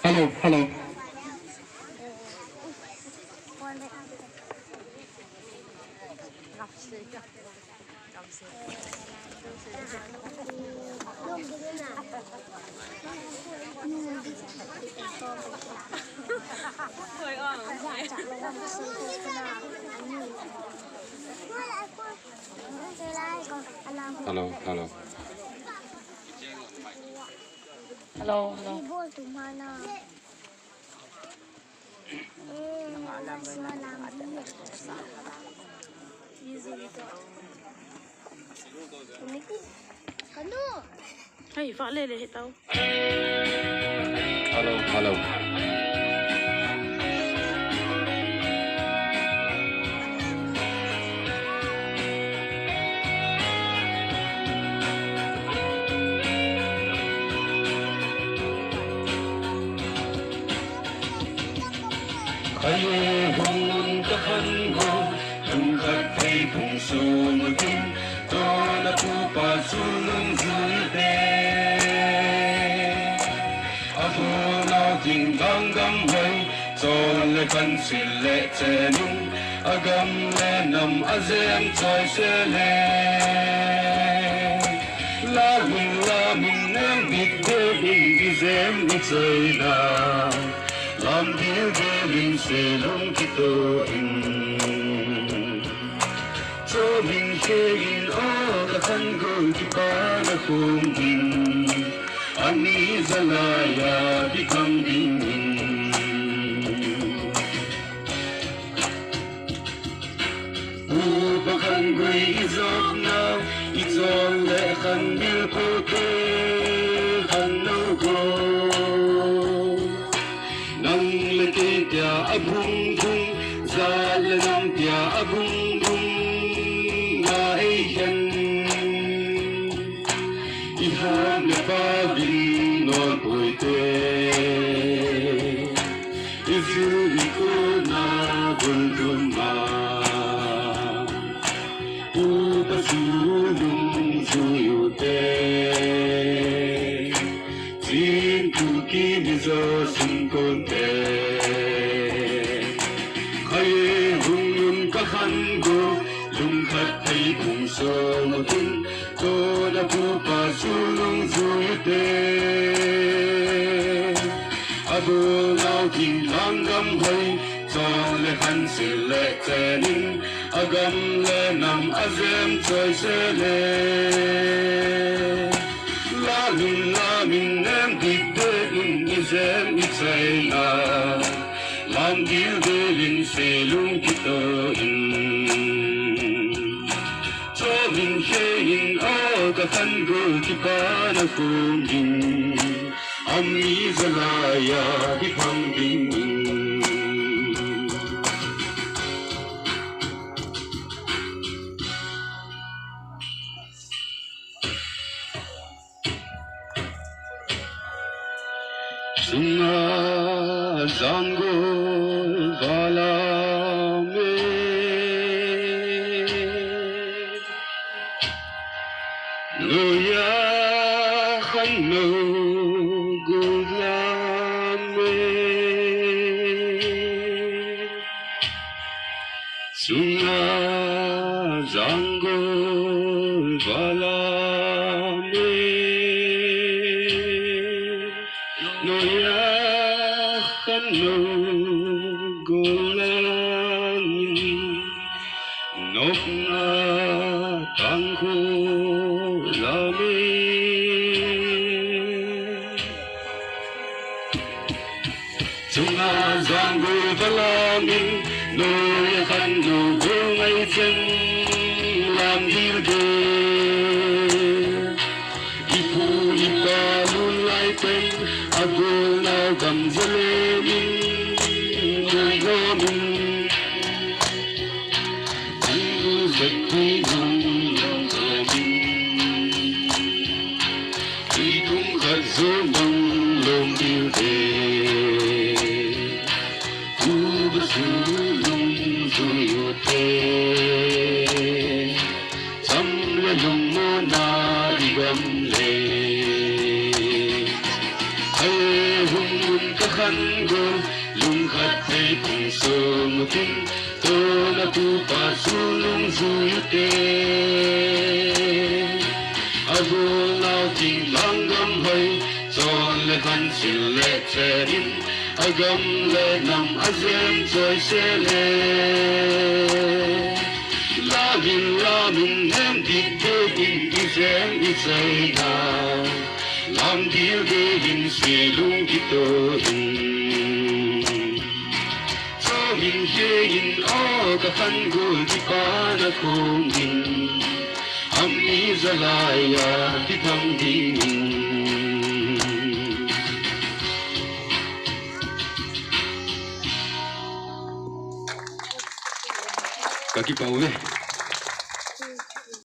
Hello, hello. Hello, hello. Hello, hello. Hey, phát lên để tao. Hello, hello. Khaye hun ka khan go tum khat thei phung su mu tin to na pu pa su lung zui te a hu na ting gam gam hai zo le kan sil le che nung a gam le nam a zem choi se le la min nam big de ding zem ni choi na lam điêu điêu linh se long ki to in cho mình khê in o ka khan go ki pa na khum in ani zalaya bi kham in u pa khan goi izok na izol le khan bil ko te khan no go abung bung zal nam pia abung bung ngai yan I ham le pa bin non poite ifu ko na bun dun ma u pa su lung su yu te jin tu ki ni zo sin kon te lung khat thei phung so mo tin to na pu pa su lung zui te abu lao tin lang gam hai cho le han se le che nin agam le nam azem choi se le la min nam dik de in izem ni chai na lam dil de lin se lung ki to in min khê in o ka khan go ki pa na khum in ami zalaya bi phang bin sunga zango vala Loya khano gulame sunga zango valame loya khano gulame nokna tangko Sunga zangu balami no ya khan no go mai chen lam dir de ipu ipa lu lai pen agul na gam zale min go min jingu zakti min itum khazo mang lom dir de lung mo na igam le ai hung mun ka khan go lung khat thei pung so mu tin to na tu pa su lung zu te agu lao ting lang gam hai chon le han sil le cherin agam le nam azem choi se le lamin nem dik de in izem izai na lam dil de in se lung ki to in so in ye in o ka khan gul ki pa na khung in am ni zalaya ki thang ding Kaki pau